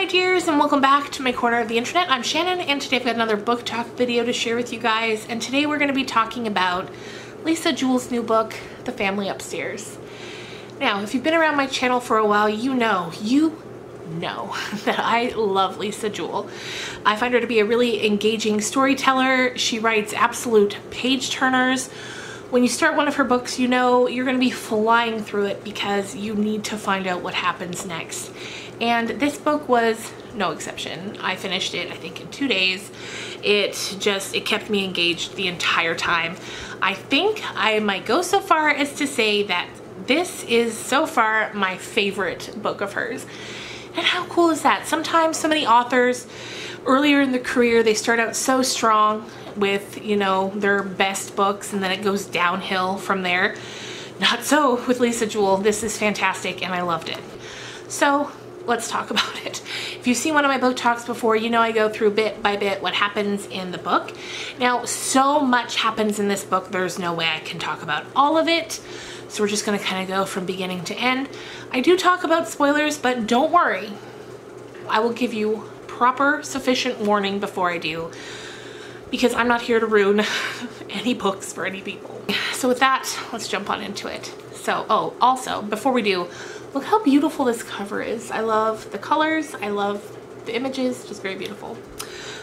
dears, and welcome back to my corner of the internet. I'm Shannon, and today I've got another book talk video to share with you guys. And today we're going to be talking about Lisa Jewell's new book, The Family Upstairs. Now, if you've been around my channel for a while, you know that I love Lisa Jewell. I find her to be a really engaging storyteller. She writes absolute page turners. When you start one of her books, you know you're going to be flying through it because you need to find out what happens next. And this book was no exception. I finished it, I think, in 2 days. It kept me engaged the entire time. I think I might go so far as to say that this is so far my favorite book of hers. And how cool is that? Sometimes so many authors earlier in their career, they start out so strong with, you know, their best books, and then it goes downhill from there. Not so with Lisa Jewell. This is fantastic and I loved it. So let's talk about it. If you've seen one of my book talks before, you know I go through bit by bit what happens in the book. Now, so much happens in this book, there's no way I can talk about all of it. So we're just gonna kind of go from beginning to end. I do talk about spoilers, but don't worry. I will give you proper, sufficient warning before I do, because I'm not here to ruin any books for any people. So with that, let's jump on into it. So, oh, also, before we do, look how beautiful this cover is. I love the colors, I love the images, just very beautiful.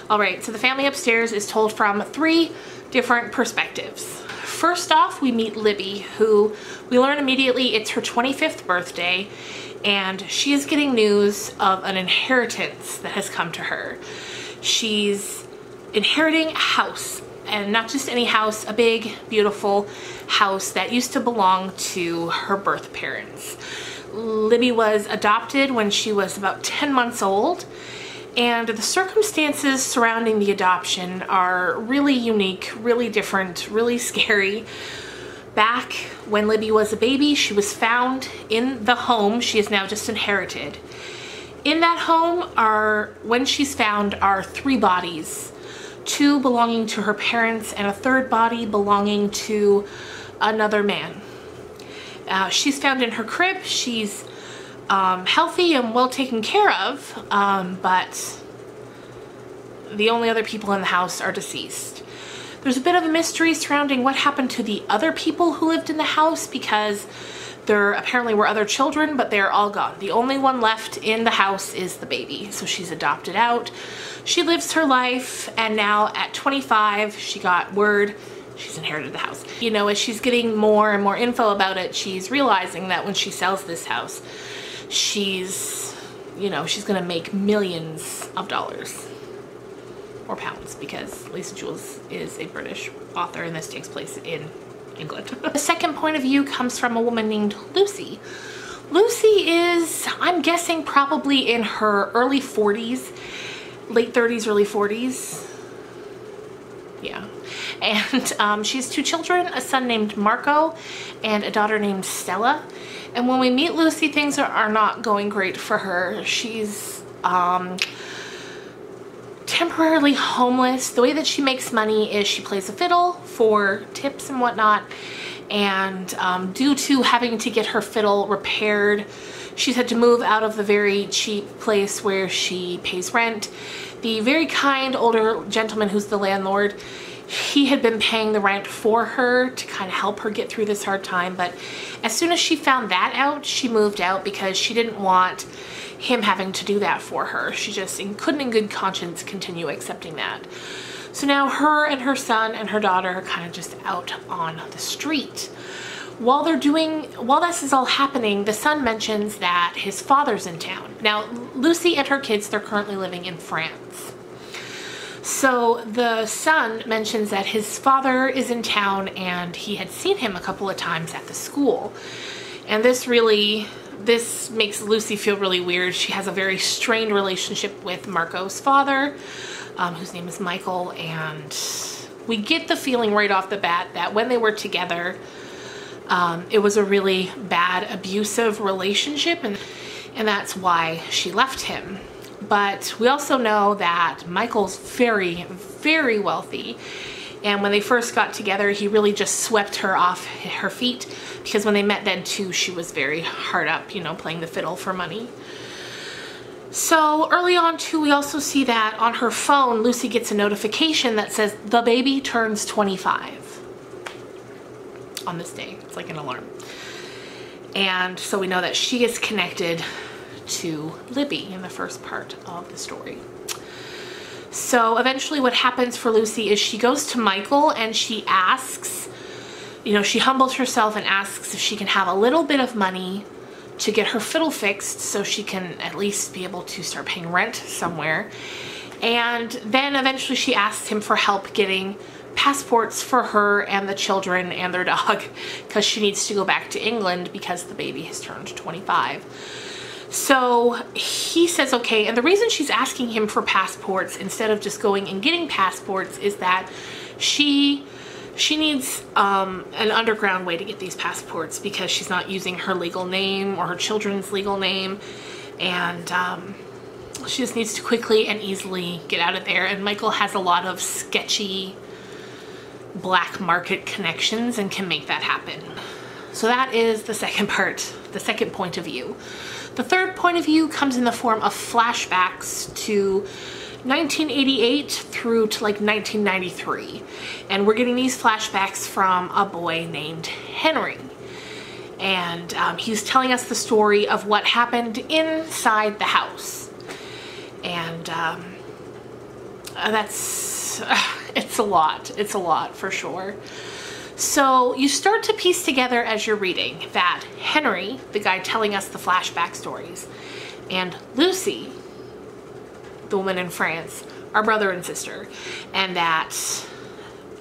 All right, so The Family Upstairs is told from 3 different perspectives. First off, we meet Libby, who we learn immediately it's her 25th birthday, and she is getting news of an inheritance that has come to her. She's inheriting a house, and not just any house, a big, beautiful house that used to belong to her birth parents. Libby was adopted when she was about 10 months old, and the circumstances surrounding the adoption are really unique, really different, really scary. Back when Libby was a baby, she was found in the home she is now just inherited. In that home when she's found, are 3 bodies. 2 belonging to her parents and a 3rd body belonging to another man. She's found in her crib. She's healthy and well taken care of, but the only other people in the house are deceased. There's a bit of a mystery surrounding what happened to the other people who lived in the house, because there apparently were other children, but they're all gone. The only one left in the house is the baby, so she's adopted out. She lives her life, and now at 25, she got word she's inherited the house. You know, as she's getting more and more info about it, she's realizing that when she sells this house, she's gonna make millions of dollars. Or pounds, because Lisa Jewell is a British author and this takes place in England. The second point of view comes from a woman named Lucy. Lucy is, I'm guessing, probably in her early 40s, late 30s, early 40s. Yeah. And she has 2 children, a son named Marco and a daughter named Stella. And when we meet Lucy, things are not going great for her. She's temporarily homeless. The way that she makes money is she plays a fiddle for tips and whatnot, and due to having to get her fiddle repaired, she's had to move out of the very cheap place where she pays rent. The very kind older gentleman who's the landlord, he had been paying the rent for her to kind of help her get through this hard time, but as soon as she found that out, she moved out because she didn't want him having to do that for her. She just couldn't in good conscience continue accepting that. So now her and her son and her daughter are kind of just out on the street. While this is all happening, the son mentions that his father's in town. Now, Lucy and her kids, they're currently living in France. So the son mentions that his father is in town and he had seen him a couple of times at the school. And this makes Lucy feel really weird. She has a very strained relationship with Marco's father, whose name is Michael, and we get the feeling right off the bat that when they were together, it was a really bad, abusive relationship, and that's why she left him. But we also know that Michael's very, very wealthy, and when they first got together, he really just swept her off her feet, because when they met then too, she was very hard up, you know, playing the fiddle for money. So early on too, we also see that on her phone, Lucy gets a notification that says the baby turns 25 on this day. It's like an alarm. And so we know that she is connected to Libby in the first part of the story. So eventually what happens for Lucy is she goes to Michael and she asks, you know, she humbles herself and asks if she can have a little bit of money to get her fiddle fixed so she can at least be able to start paying rent somewhere. And then eventually she asks him for help getting passports for her and the children and their dog because she needs to go back to England because the baby has turned 25. So he says okay, and the reason she's asking him for passports instead of just going and getting passports is that she needs an underground way to get these passports because she's not using her legal name or her children's legal name, and she just needs to quickly and easily get out of there. And Michael has a lot of sketchy black market connections and can make that happen. So that is the second part, the second point of view. The third point of view comes in the form of flashbacks to 1988 through to like 1993. And we're getting these flashbacks from a boy named Henry. And he's telling us the story of what happened inside the house. And it's a lot for sure. So you start to piece together as you're reading that Henry, the guy telling us the flashback stories, and Lucy, the woman in France, are brother and sister, and that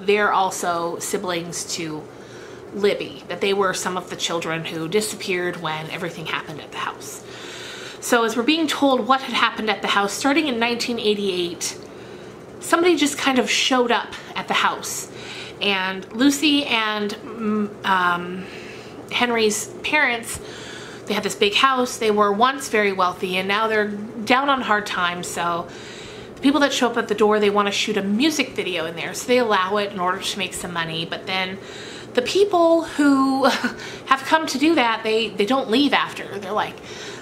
they're also siblings to Libby, that they were some of the children who disappeared when everything happened at the house. So as we're being told what had happened at the house, starting in 1988, somebody just kind of showed up at the house. And Lucy and Henry's parents, they had this big house. They were once very wealthy and now they're down on hard times. So the people that show up at the door, they want to shoot a music video in there. So they allow it in order to make some money. But then the people who have come to do that, they don't leave after. They're like,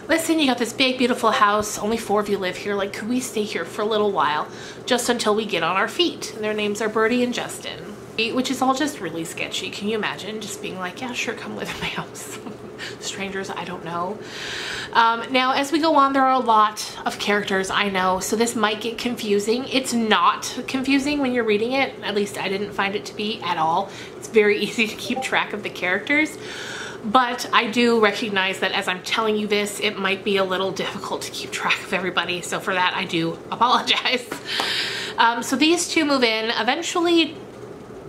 listen, you got this big, beautiful house. Only 4 of you live here. Like, could we stay here for a little while just until we get on our feet? And their names are Bertie and Justin. Which is all just really sketchy. Can you imagine just being like, yeah, sure, come live in my house. Strangers, I don't know. Now, as we go on, there are a lot of characters, I know, so this might get confusing. It's not confusing when you're reading it. At least I didn't find it to be at all. It's very easy to keep track of the characters. But I do recognize that as I'm telling you this, it might be a little difficult to keep track of everybody. So for that, I do apologize. So these two move in. Eventually,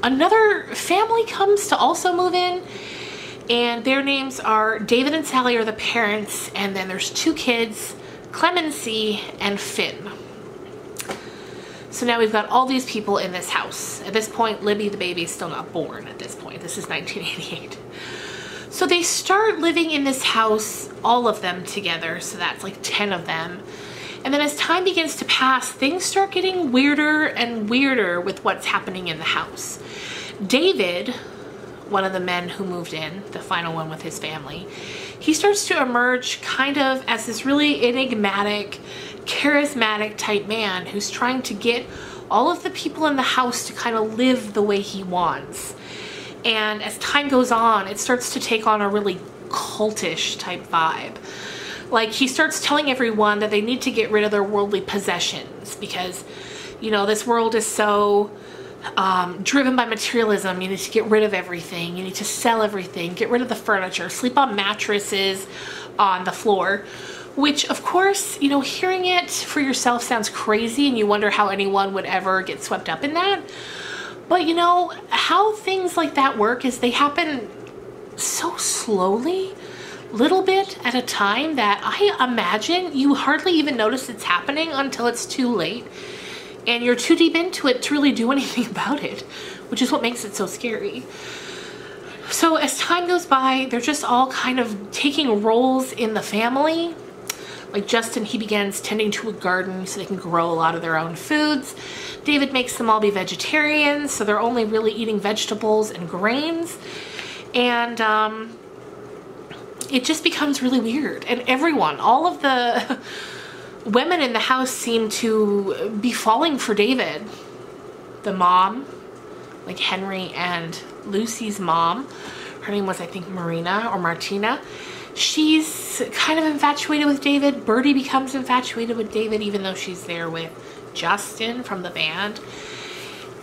another family comes to also move in, and their names are David and Sally are the parents, and then there's 2 kids, Clemency and Finn. So now we've got all these people in this house. At this point, Libby the baby is still not born at this point. This is 1988. So they start living in this house, all of them together, so that's like 10 of them. And then as time begins to pass, things start getting weirder and weirder with what's happening in the house. David, one of the men who moved in, the final one with his family, he starts to emerge kind of as this really enigmatic, charismatic type man who's trying to get all of the people in the house to kind of live the way he wants. And as time goes on, it starts to take on a really cultish type vibe. Like, he starts telling everyone that they need to get rid of their worldly possessions because, you know, this world is so driven by materialism. You need to get rid of everything. You need to sell everything, get rid of the furniture, sleep on mattresses on the floor, which of course, you know, hearing it for yourself sounds crazy and you wonder how anyone would ever get swept up in that. But you know, how things like that work is they happen so slowly, little bit at a time, that I imagine you hardly even notice it's happening until it's too late and you're too deep into it to really do anything about it, which is what makes it so scary. So as time goes by, they're just all kind of taking roles in the family. Like Justin, he begins tending to a garden so they can grow a lot of their own foods. David makes them all be vegetarians, so they're only really eating vegetables and grains. And it just becomes really weird. And everyone, all of the women in the house seem to be falling for David. The mom, like Henry and Lucy's mom, her name was, I think, Marina or Martina. She's kind of infatuated with David. Birdie becomes infatuated with David, even though she's there with Justin from the band.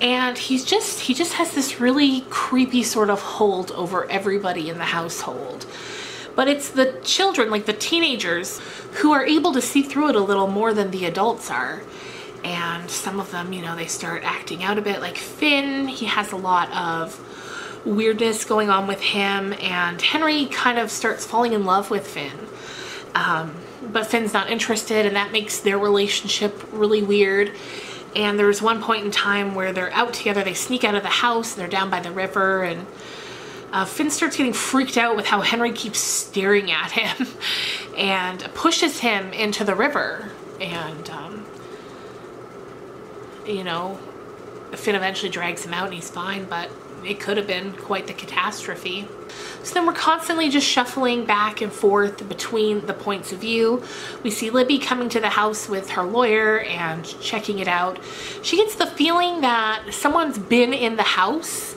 And he just has this really creepy sort of hold over everybody in the household. But it's the children, like the teenagers, who are able to see through it a little more than the adults are. And some of them, you know, they start acting out a bit. Like Finn, he has a lot of weirdness going on with him, and Henry kind of starts falling in love with Finn. But Finn's not interested, and that makes their relationship really weird. And there's one point in time where they're out together, they sneak out of the house, and they're down by the river, and Finn starts getting freaked out with how Henry keeps staring at him and pushes him into the river. And, you know, Finn eventually drags him out and he's fine, but it could have been quite the catastrophe. So then we're constantly just shuffling back and forth between the points of view. We see Libby coming to the house with her lawyer and checking it out. She gets the feeling that someone's been in the house,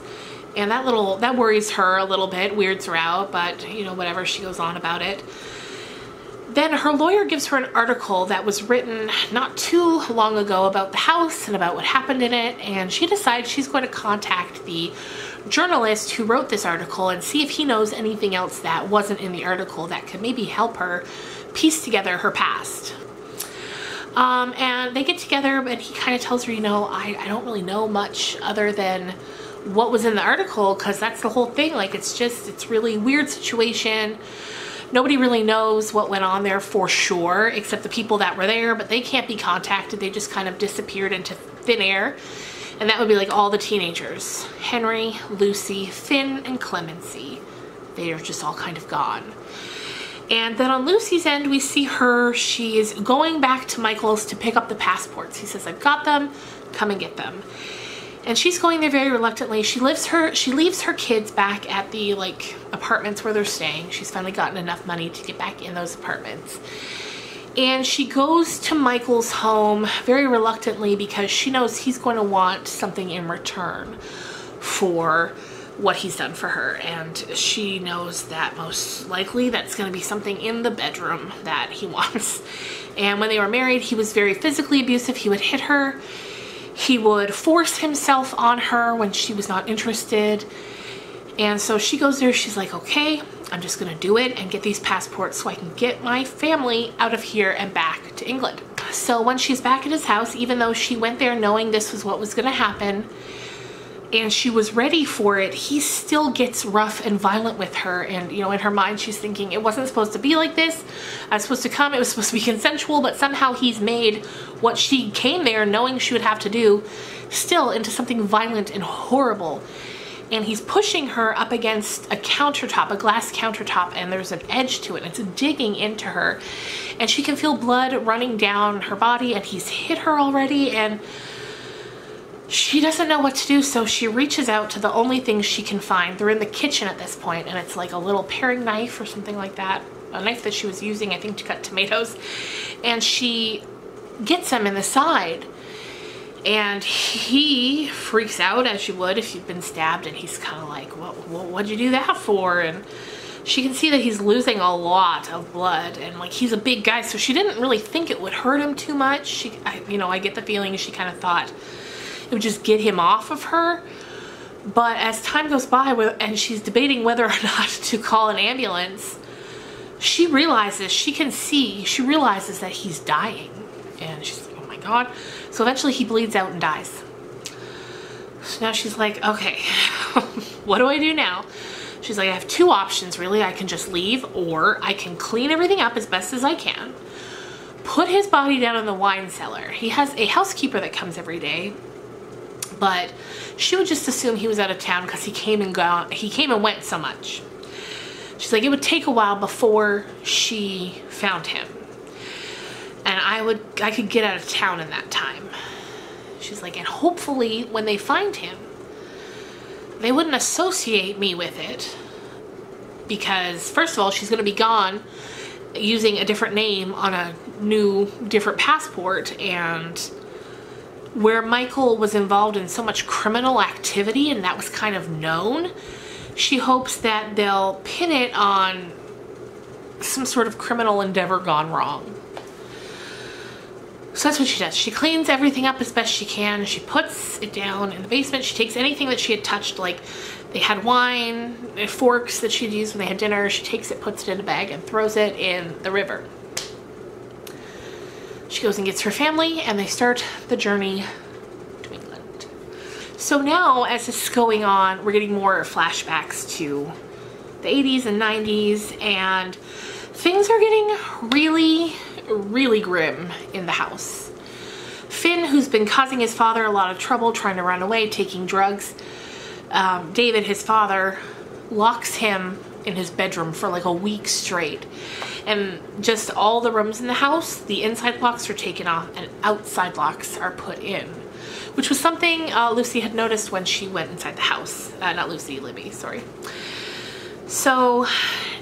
and that worries her a little bit, weirds her out, but you know, whatever, she goes on about it. Then her lawyer gives her an article that was written not too long ago about the house and about what happened in it, and she decides she's going to contact the journalist who wrote this article and see if he knows anything else that wasn't in the article that could maybe help her piece together her past. And they get together, and he kind of tells her, you know, I don't really know much other than what was in the article, because that's the whole thing. Like, it's really weird situation. Nobody really knows what went on there for sure, except the people that were there, but they can't be contacted. They just kind of disappeared into thin air. And that would be like all the teenagers. Henry, Lucy, Finn, and Clemency. They are just all kind of gone. And then on Lucy's end, we see her. She is going back to Michael's to pick up the passports. He says, I've got them, come and get them. And she's going there very reluctantly. She leaves her kids back at the apartments where they're staying. She's finally gotten enough money to get back in those apartments. And she goes to Michael's home very reluctantly because she knows he's going to want something in return for what he's done for her. And she knows that most likely that's going to be something in the bedroom that he wants. And when they were married, he was very physically abusive. He would hit her. He would force himself on her when she was not interested. And so she goes there, she's like, okay, I'm just gonna do it and get these passports so I can get my family out of here and back to England. So when she's back at his house, even though she went there knowing this was what was gonna happen, and she was ready for it, he still gets rough and violent with her. And, you know, in her mind, she's thinking, it wasn't supposed to be like this. I was supposed to come, it was supposed to be consensual, but somehow he's made what she came there knowing she would have to do still into something violent and horrible. And he's pushing her up against a countertop, a glass countertop, and there's an edge to it, and it's digging into her. And she can feel blood running down her body, and he's hit her already, and she doesn't know what to do, so she reaches out to the only things she can find. They're in the kitchen at this point, and it's like a little paring knife or something like that. A knife that she was using, I think, to cut tomatoes. And she gets him in the side. And he freaks out, as you would if you've been stabbed, and he's kind of like, what'd you do that for? And she can see that he's losing a lot of blood, and like, he's a big guy, so she didn't really think it would hurt him too much. I get the feeling she kind of thought it would just get him off of her. But as time goes by, and she's debating whether or not to call an ambulance, she realizes that he's dying. And she's like, oh my God. So eventually he bleeds out and dies. So now she's like, okay, what do I do now? She's like, I have two options really. I can just leave, or I can clean everything up as best as I can, put his body down in the wine cellar. He has a housekeeper that comes every day, but she would just assume he was out of town because he came and went so much. She's like, it would take a while before she found him, and I could get out of town in that time. She's like, and hopefully when they find him, they wouldn't associate me with it, because first of all, she's going to be gone, using a different name on a different passport, and where Michael was involved in so much criminal activity and that was kind of known, she hopes that they'll pin it on some sort of criminal endeavor gone wrong. So that's what she does. She cleans everything up as best she can. She puts it down in the basement. She takes anything that she had touched, like they had wine, forks that she'd used when they had dinner. She takes it, puts it in a bag, and throws it in the river. She goes and gets her family, and they start the journey to England. So now, as this is going on, we're getting more flashbacks to the 80s and 90s, and things are getting really, really grim in the house. Finn, who's been causing his father a lot of trouble, trying to run away, taking drugs, David, his father, locks him in his bedroom for like a week straight. And just all the rooms in the house, the inside locks are taken off and outside locks are put in, which was something Lucy had noticed when she went inside the house. Not Lucy, Libby, sorry. So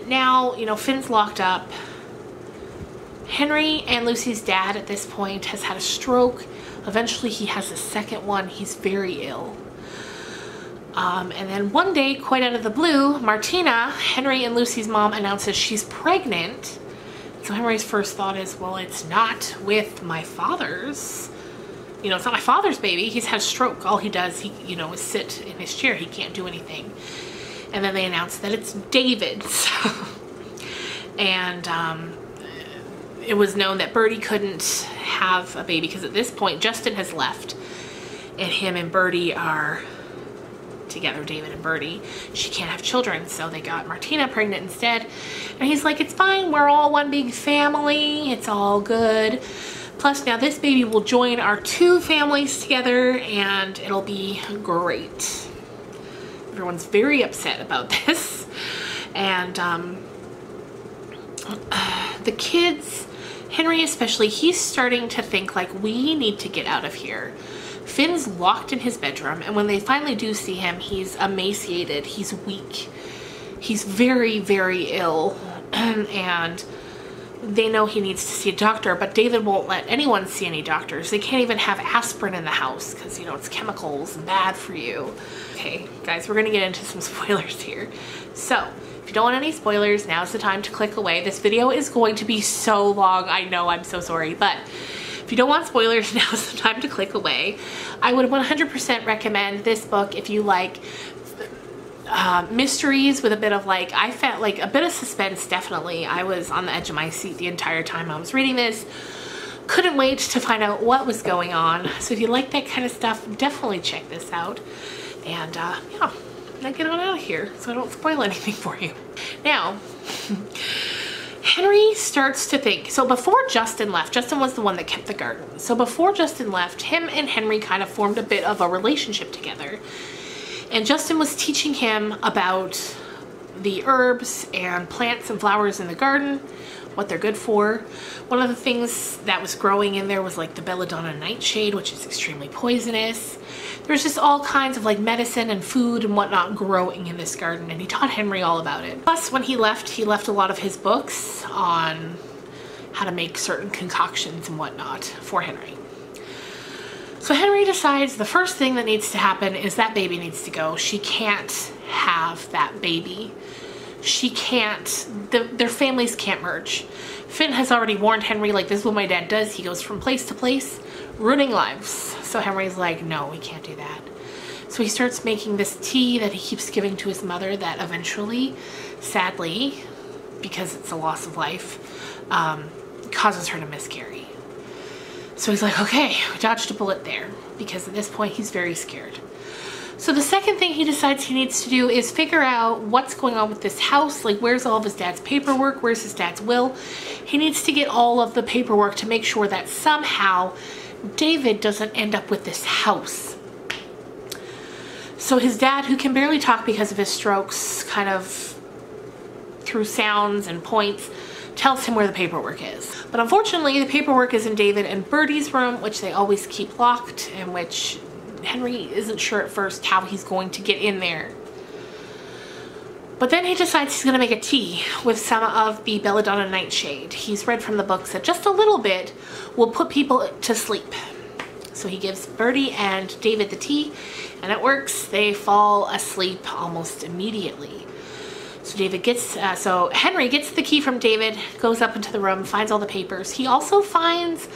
now, you know, Finn's locked up. Henry and Lucy's dad at this point has had a stroke. Eventually he has a second one. He's very ill. And then one day, quite out of the blue, Martina, Henry and Lucy's mom, announces she's pregnant. So Henry's first thought is, well, it's not with my father's. You know, it's not my father's baby. He's had a stroke. All he does, you know, is sit in his chair. He can't do anything. And then they announce that it's David's. And it was known that Birdie couldn't have a baby because at this point, Justin has left. And him and Birdie are together, David and Birdie. She can't have children, so they got Martina pregnant instead. And he's like, it's fine, we're all one big family, it's all good. Plus now this baby will join our two families together and it'll be great. Everyone's very upset about this. And the kids, Henry especially, he's starting to think like, we need to get out of here. Finn's locked in his bedroom, and when they finally do see him, he's emaciated, he's weak, he's very, very ill, and they know he needs to see a doctor, but David won't let anyone see any doctors. They can't even have aspirin in the house because, you know, it's chemicals and bad for you. Okay, guys, we're gonna get into some spoilers here. So, if you don't want any spoilers, now's the time to click away. This video is going to be so long, I know, I'm so sorry, but if you don't want spoilers, now's the time to click away. I would 100% recommend this book if you like mysteries with a bit of like, I felt like a bit of suspense, definitely. I was on the edge of my seat the entire time I was reading this. Couldn't wait to find out what was going on. So if you like that kind of stuff, definitely check this out. And yeah, now get on out of here so I don't spoil anything for you. Now, Henry starts to think, so before Justin left, Justin was the one that kept the garden. So before Justin left, him and Henry kind of formed a bit of a relationship together. And Justin was teaching him about the herbs and plants and flowers in the garden, what they're good for. One of the things that was growing in there was like the belladonna nightshade, which is extremely poisonous. There's just all kinds of like medicine and food and whatnot growing in this garden, and he taught Henry all about it. Plus, when he left a lot of his books on how to make certain concoctions and whatnot for Henry. So Henry decides the first thing that needs to happen is that baby needs to go. She can't have that baby. She can't, their families can't merge. Finn has already warned Henry, like, this is what my dad does. He goes from place to place, ruining lives. So Henry's like, no, we can't do that. So he starts making this tea that he keeps giving to his mother that eventually, sadly, because it's a loss of life, causes her to miscarry. So he's like, okay, we dodged a bullet there, because at this point he's very scared. So the second thing he decides he needs to do is figure out what's going on with this house. Like, where's all of his dad's paperwork? Where's his dad's will? He needs to get all of the paperwork to make sure that somehow David doesn't end up with this house. So his dad, who can barely talk because of his strokes, kind of through sounds and points, tells him where the paperwork is. But unfortunately, the paperwork is in David and Birdie's room, which they always keep locked, and which Henry isn't sure at first how he's going to get in there. But then he decides he's going to make a tea with some of the belladonna nightshade. He's read from the books that just a little bit will put people to sleep. So he gives Bertie and David the tea, and it works. They fall asleep almost immediately. So Henry gets the key from David, goes up into the room, finds all the papers. He also finds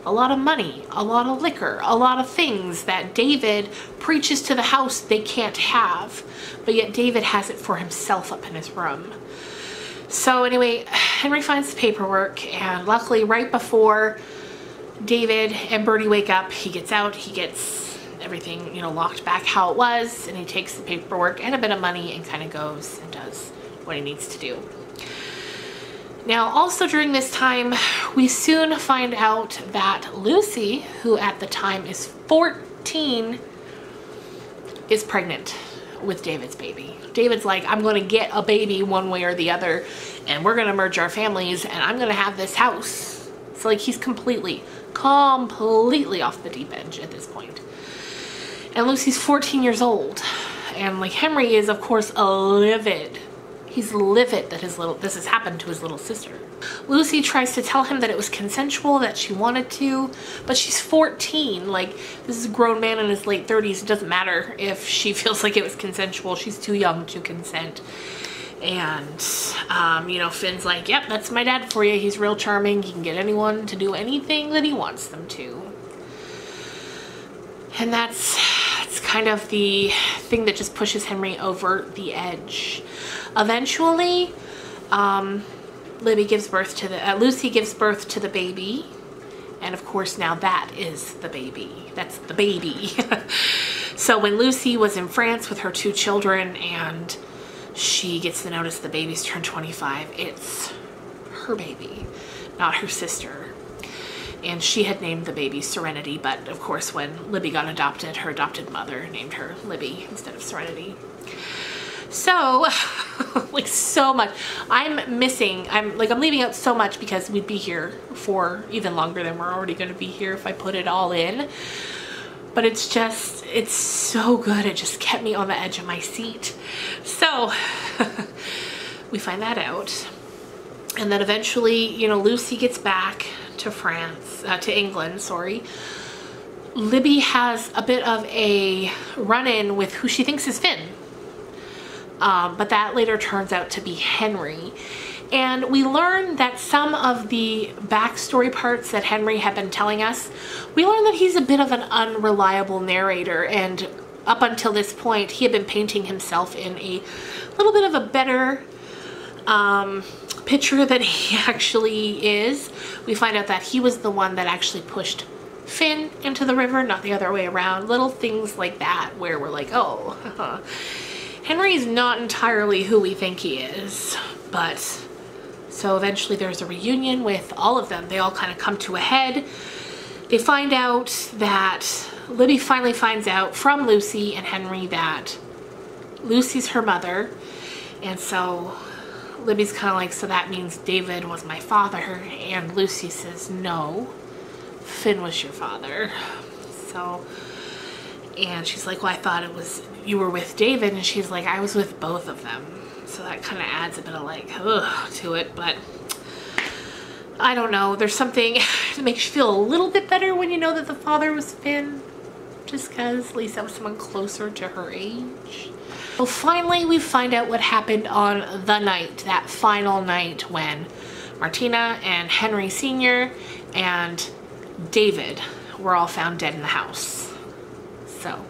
a lot of money, a lot of liquor, a lot of things that David preaches to the house they can't have, but yet David has it for himself up in his room. So anyway, Henry finds the paperwork, and luckily right before David and Bertie wake up, he gets out, he gets everything, you know, locked back how it was, and he takes the paperwork and a bit of money and kind of goes and does what he needs to do. Now, also during this time, we soon find out that Lucy, who at the time is 14, is pregnant with David's baby. David's like, I'm going to get a baby one way or the other, and we're going to merge our families, and I'm going to have this house. So like, he's completely off the deep end at this point. And Lucy's 14 years old, and like Henry is of course livid. He's livid that this has happened to his little sister. Lucy tries to tell him that it was consensual, that she wanted to, but she's 14. Like, this is a grown man in his late 30s. It doesn't matter if she feels like it was consensual. She's too young to consent. And, you know, Finn's like, yep, that's my dad for you. He's real charming. He can get anyone to do anything that he wants them to. And that's kind of the thing that just pushes Henry over the edge. Eventually, Lucy gives birth to the baby, and of course now that is the baby. That's the baby. So when Lucy was in France with her 2 children, and she gets the notice the baby's turned 25, it's her baby, not her sister. And she had named the baby Serenity, but of course when Libby got adopted, her adopted mother named her Libby instead of Serenity. So, like, so much. I'm leaving out so much because we'd be here for even longer than we're already going to be here if I put it all in. But it's so good. It just kept me on the edge of my seat. So, we find that out. And then eventually, you know, Lucy gets back to England, sorry. Libby has a bit of a run-in with who she thinks is Finn. But that later turns out to be Henry. And we learn that some of the backstory parts that Henry had been telling us, we learn that he's a bit of an unreliable narrator, and up until this point he had been painting himself in a little bit of a better picture than he actually is. We find out that he was the one that actually pushed Finn into the river, not the other way around. Little things like that where we're like, oh, Henry's not entirely who we think he is. But so eventually there's a reunion with all of them. They all kind of come to a head. They find out that Libby finally finds out from Lucy and Henry that Lucy's her mother. And so Libby's kind of like, so that means David was my father. And Lucy says, no, Finn was your father. So, and she's like, well, I thought it was, you were with David. And she's like, I was with both of them. So that kind of adds a bit of like, ugh, to it. But I don't know. There's something that makes you feel a little bit better when you know that the father was Finn. Just because at least that was someone closer to her age. So finally we find out what happened on the night, that final night when Martina and Henry Sr. and David were all found dead in the house. So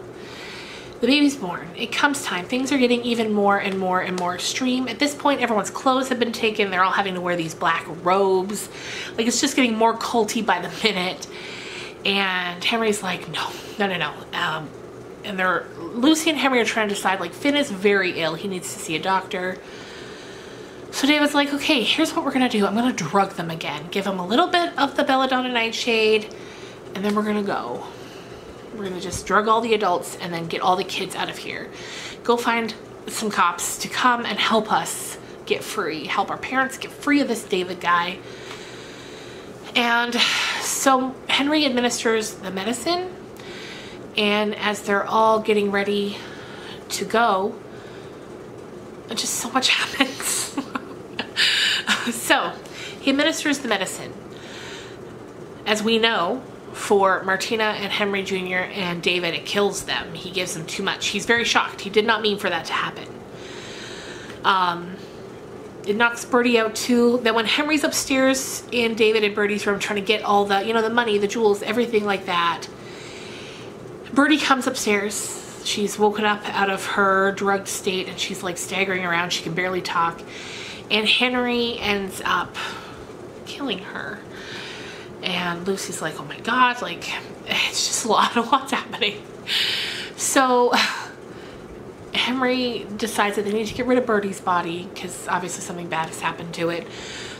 the baby's born. It comes time. Things are getting even more and more and more extreme. At this point, everyone's clothes have been taken. They're all having to wear these black robes. Like, it's just getting more culty by the minute. And Henry's like, no. And Lucy and Henry are trying to decide, like, Finn is very ill. He needs to see a doctor. So David's like, okay, here's what we're going to do. I'm going to drug them again. Give them a little bit of the belladonna nightshade, and then we're going to go. We're going to just drug all the adults and then get all the kids out of here. Go find some cops to come and help us get free. Help our parents get free of this David guy. And so Henry administers the medicine. And as they're all getting ready to go, just so much happens. So he administers the medicine. As we know, for Martina and Henry Jr. and David, it kills them. He gives them too much. He's very shocked. He did not mean for that to happen. It knocks Birdie out too. Then when Henry's upstairs in David and Birdie's room trying to get all the, you know, the money, the jewels, everything like that, Birdie comes upstairs. She's woken up out of her drugged state and she's like staggering around. She can barely talk. And Henry ends up killing her. And Lucy's like, oh my God, like, it's just a lot's happening. So Henry decides that they need to get rid of Birdie's body because obviously something bad has happened to it.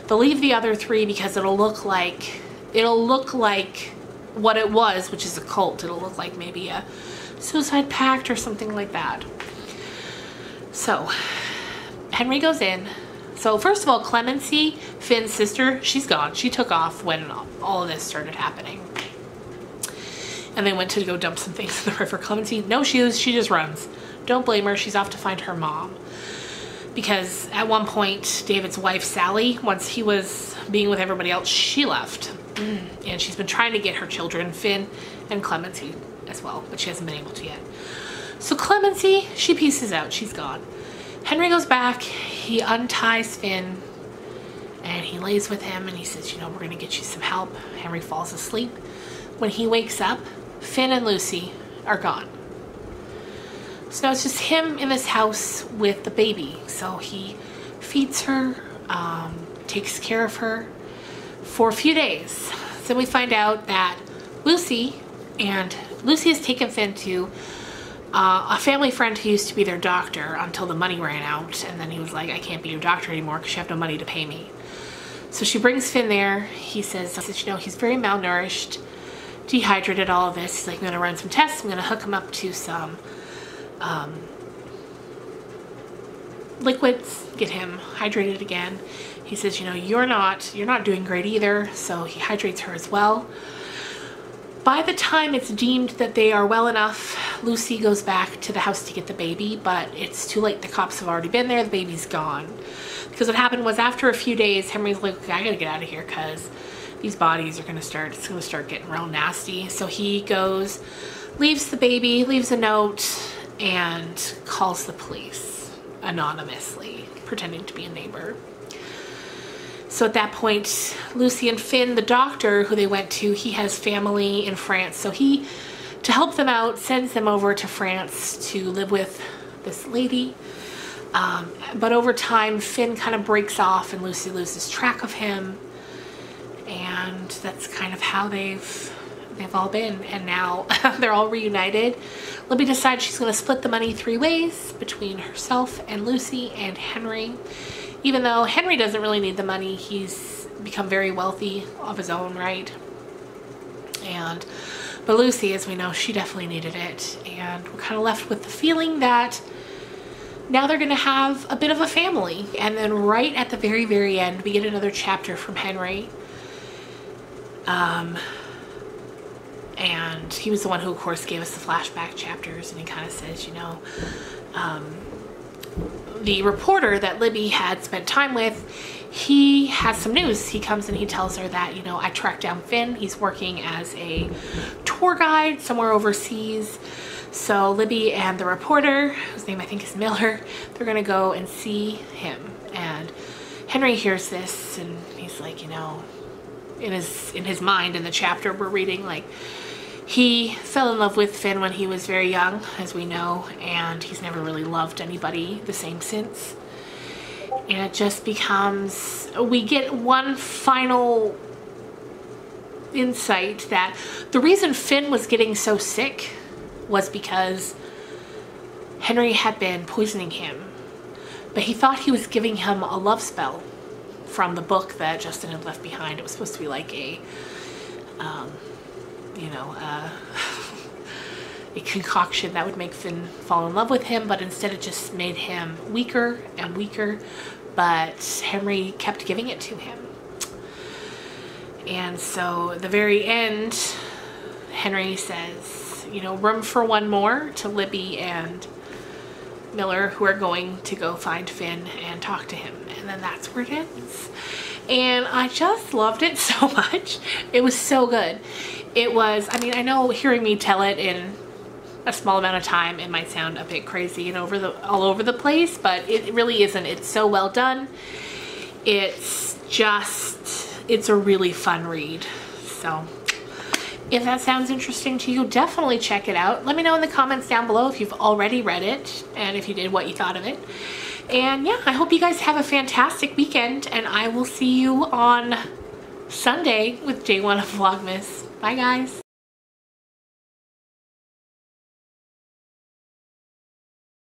They'll leave the other three because it'll look like what it was, which is a cult. It'll look like maybe a suicide pact or something like that. So Henry goes in. So first of all, Clemency, Finn's sister, she's gone. She took off when all of this started happening. And they went to go dump some things in the river. Clemency, no shoes, she just runs. Don't blame her, she's off to find her mom. Because at one point, David's wife, Sally, once he was being with everybody else, she left. And she's been trying to get her children, Finn and Clemency as well, but she hasn't been able to yet. So Clemency, she pieces out, she's gone. Henry goes back, he unties Finn, and he lays with him, and he says, you know, we're gonna get you some help. Henry falls asleep. When he wakes up, Finn and Lucy are gone. So now it's just him in this house with the baby. So he feeds her, takes care of her for a few days. So we find out that Lucy has taken Finn to a family friend who used to be their doctor until the money ran out, and then he was like, I can't be your doctor anymore because you have no money to pay me. So she brings Finn there. He says, you know, he's very malnourished, dehydrated, all of this. He's like, I'm gonna run some tests. I'm gonna hook him up to some liquids, get him hydrated again. He says, you know, you're not doing great either. So he hydrates her as well. By the time it's deemed that they are well enough, Lucy goes back to the house to get the baby, but it's too late. The cops have already been there. The baby's gone. Because what happened was after a few days, Henry's like, okay, I gotta get out of here because these bodies are gonna start getting real nasty. So he goes, leaves the baby, leaves a note, and calls the police anonymously, pretending to be a neighbor. So at that point, Lucy and Finn, the doctor who they went to, he has family in France. So he, to help them out, sends them over to France to live with this lady. But over time, Finn kind of breaks off and Lucy loses track of him. And that's kind of how they've all been. And now they're all reunited. Libby decides she's going to split the money 3 ways between herself and Lucy and Henry. Even though Henry doesn't really need the money, he's become very wealthy of his own right. But Lucy, as we know, she definitely needed it. And we're kind of left with the feeling that now they're going to have a bit of a family. And then right at the very, very end, we get another chapter from Henry. And he was the one who, of course, gave us the flashback chapters. And he kind of says, you know, the reporter that Libby had spent time with, he has some news. He comes and he tells her that, you know, I tracked down Finn. He's working as a tour guide somewhere overseas. So Libby and the reporter, whose name I think is Miller, they're gonna go and see him. And Henry hears this and he's like, you know, in his mind, in the chapter we're reading, like, he fell in love with Finn when he was very young, as we know, and he's never really loved anybody the same since. And it just becomes, we get one final insight that the reason Finn was getting so sick was because Henry had been poisoning him. But he thought he was giving him a love spell from the book that Justin had left behind. It was supposed to be like a concoction that would make Finn fall in love with him, but instead it just made him weaker and weaker, but Henry kept giving it to him. And so at the very end, Henry says, you know, room for one more to Libby and Miller who are going to go find Finn and talk to him, and then that's where it ends. And I just loved it so much. It was so good. It was, I mean, I know hearing me tell it in a small amount of time, it might sound a bit crazy and all over the place, but it really isn't. It's so well done. It's a really fun read. So if that sounds interesting to you, definitely check it out. Let me know in the comments down below if you've already read it, and if you did, what you thought of it. And yeah, I hope you guys have a fantastic weekend, and I will see you on Sunday with day 1 of Vlogmas. Bye guys.